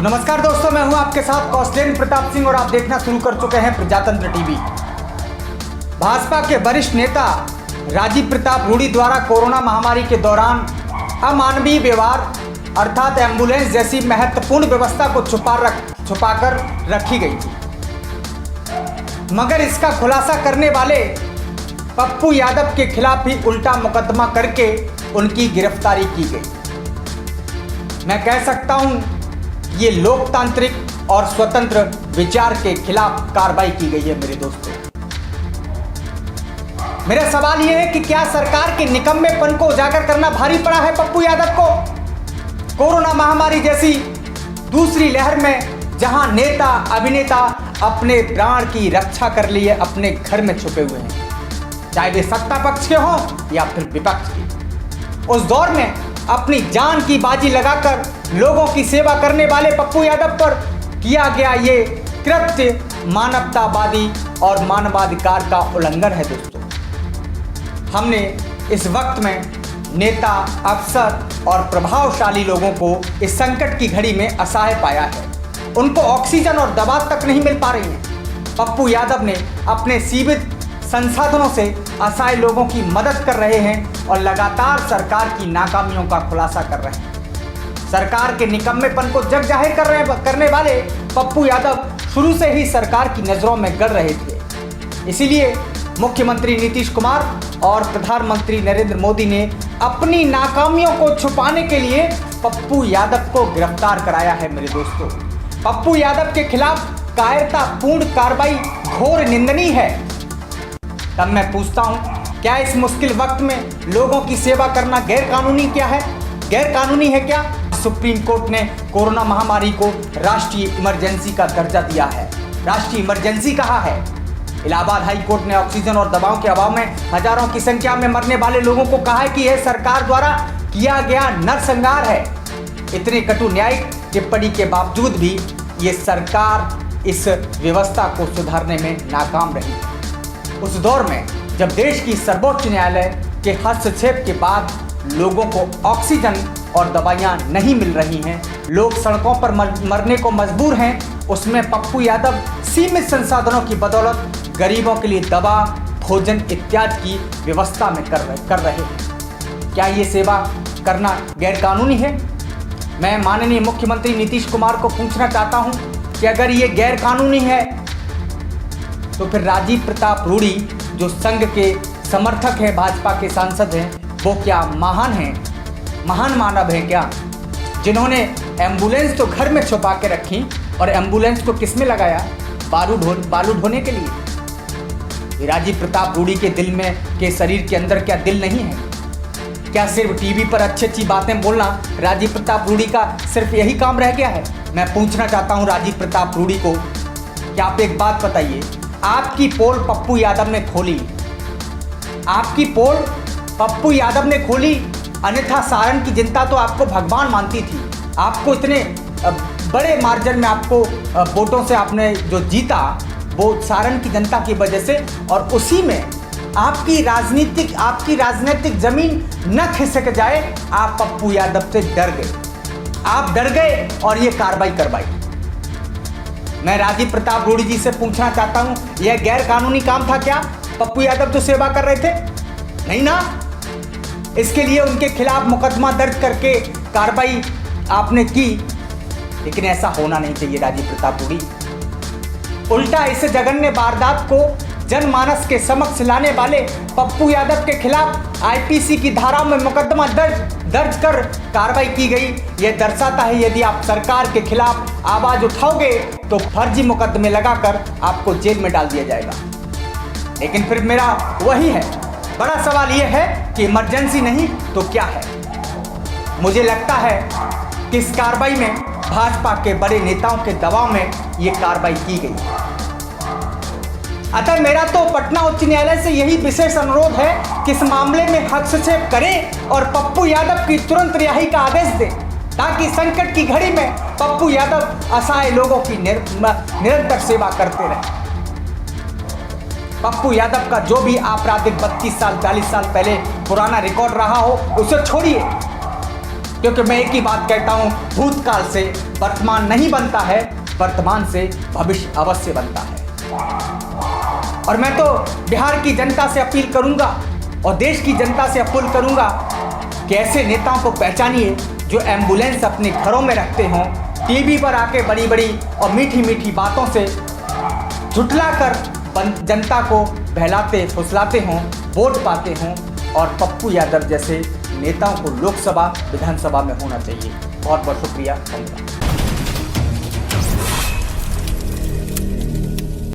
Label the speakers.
Speaker 1: तो नमस्कार दोस्तों, मैं हूं आपके साथ कौशलेंद्र प्रताप सिंह और आप देखना शुरू कर चुके हैं प्रजातंत्र टीवी। भाजपा के वरिष्ठ नेता राजीव प्रताप रूडी द्वारा कोरोना महामारी के दौरान अमानवीय व्यवहार अर्थात एम्बुलेंस जैसी महत्वपूर्ण व्यवस्था को छुपाकर रखी गई थी, मगर इसका खुलासा करने वाले पप्पू यादव के खिलाफ ही उल्टा मुकदमा करके उनकी गिरफ्तारी की गई। मैं कह सकता हूं ये लोकतांत्रिक और स्वतंत्र विचार के खिलाफ कार्रवाई की गई है। मेरे दोस्तों, मेरा सवाल यह है कि क्या सरकार के निकम्मेपन को उजागर करना भारी पड़ा है पप्पू यादव को? कोरोना महामारी जैसी दूसरी लहर में जहां नेता अभिनेता अपने प्राण की रक्षा कर लिए अपने घर में छुपे हुए हैं, चाहे वे सत्ता पक्ष के हों या फिर विपक्ष के, उस दौर में अपनी जान की बाजी लगाकर लोगों की सेवा करने वाले पप्पू यादव पर किया गया ये कृत्य मानवतावादी और मानवाधिकार का उल्लंघन है। दोस्तों, हमने इस वक्त में नेता, अफसर और प्रभावशाली लोगों को इस संकट की घड़ी में असहाय पाया है। उनको ऑक्सीजन और दवा तक नहीं मिल पा रही है। पप्पू यादव ने अपने सीमित संसाधनों से असहाय लोगों की मदद कर रहे हैं और लगातार सरकार की नाकामियों का खुलासा कर रहे हैं। सरकार के निकम्मेपन को जग जाहिर करने वाले पप्पू यादव शुरू से ही सरकार की नज़रों में गड़ रहे थे। इसीलिए मुख्यमंत्री नीतीश कुमार और प्रधानमंत्री नरेंद्र मोदी ने अपनी नाकामियों को छुपाने के लिए पप्पू यादव को गिरफ्तार कराया है। मेरे दोस्तों, पप्पू यादव के खिलाफ कायरतापूर्ण कार्रवाई घोर निंदनीय है। तब मैं पूछता हूं, क्या इस मुश्किल वक्त में लोगों की सेवा करना गैर कानूनी है क्या? सुप्रीम कोर्ट ने कोरोना महामारी को राष्ट्रीय इमरजेंसी का दर्जा दिया है, राष्ट्रीय इमरजेंसी कहा है। इलाहाबाद हाई कोर्ट ने ऑक्सीजन और दवाओं के अभाव में हजारों की संख्या में मरने वाले लोगों को कहा है कि यह सरकार द्वारा किया गया नरसंहार है। इतने कटु न्यायिक टिप्पणी के बावजूद भी ये सरकार इस व्यवस्था को सुधारने में नाकाम रही। उस दौर में जब देश की सर्वोच्च न्यायालय के हस्तक्षेप के बाद लोगों को ऑक्सीजन और दवाइयां नहीं मिल रही हैं, लोग सड़कों पर मरने को मजबूर हैं, उसमें पप्पू यादव सीमित संसाधनों की बदौलत गरीबों के लिए दवा, भोजन इत्यादि की व्यवस्था में कर रहे हैं। क्या ये सेवा करना गैरकानूनी है? मैं माननीय मुख्यमंत्री नीतीश कुमार को पूछना चाहता हूं कि अगर ये गैरकानूनी है तो फिर राजीव प्रताप रूडी जो संघ के समर्थक हैं, भाजपा के सांसद हैं, वो क्या महान मानव हैं क्या, जिन्होंने एम्बुलेंस तो घर में छुपा के रखी और एम्बुलेंस को किस में लगाया? बालू ढोने के लिए। राजीव प्रताप रूडी के दिल में के शरीर के अंदर क्या दिल नहीं है? क्या सिर्फ टीवी पर अच्छी बातें बोलना राजीव प्रताप रूडी का सिर्फ यही काम रह गया है? मैं पूछना चाहता हूं राजीव प्रताप रूडी को कि आप एक बात बताइए, आपकी पोल पप्पू यादव ने खोली, आपकी पोल पप्पू यादव ने खोली, अन्यथा सारण की जनता तो आपको भगवान मानती थी। आपको इतने बड़े मार्जिन में आपको वोटों से आपने जो जीता वो सारण की जनता की वजह से, और उसी में आपकी राजनीतिक जमीन न खिसक जाए, आप पप्पू यादव से डर गए। आप डर गए और ये कार्रवाई करवाई। मैं राजीव प्रताप रूडी जी से पूछना चाहता हूं, यह गैर कानूनी काम था क्या? पप्पू यादव तो सेवा कर रहे थे, नहीं ना? इसके लिए उनके खिलाफ मुकदमा दर्ज करके कार्रवाई आपने की, लेकिन ऐसा होना नहीं चाहिए राजीव प्रताप रूडी। उल्टा इस जघन्य वारदात को जनमानस के समक्ष लाने वाले पप्पू यादव के खिलाफ आईपीसी की धाराओं में मुकदमा दर्ज कर कार्रवाई की गई। यह दर्शाता है यदि आप सरकार के खिलाफ आवाज उठाओगे तो फर्जी मुकदमे लगाकर आपको जेल में डाल दिया जाएगा। लेकिन फिर मेरा वही है, बड़ा सवाल यह है कि इमरजेंसी नहीं तो क्या है? मुझे लगता है कि इस कार्रवाई में भाजपा के बड़े नेताओं के दबाव में यह कार्रवाई की गई। अतः मेरा तो पटना उच्च न्यायालय से यही विशेष अनुरोध है कि इस मामले में हस्तक्षेप करें और पप्पू यादव की तुरंत रिहाई का आदेश दें, ताकि संकट की घड़ी में पप्पू यादव असहाय लोगों की निरंतर सेवा करते रहें। पप्पू यादव का जो भी आपराधिक 32 साल 40 साल पहले पुराना रिकॉर्ड रहा हो उसे छोड़िए, क्योंकि मैं एक ही बात कहता हूं, भूतकाल से वर्तमान नहीं बनता है, वर्तमान से भविष्य अवश्य बनता है। और मैं तो बिहार की जनता से अपील करूंगा और देश की जनता से अपील करूंगा कि ऐसे नेताओं को पहचानिए जो एम्बुलेंस अपने घरों में रखते हों, टीवी पर आके बड़ी बड़ी और मीठी मीठी बातों से झुठलाकर जनता को बहलाते फुसलाते हों, वोट पाते हों। और पप्पू यादव जैसे नेताओं को लोकसभा विधानसभा में होना चाहिए। बहुत बहुत शुक्रिया। धन्यवाद।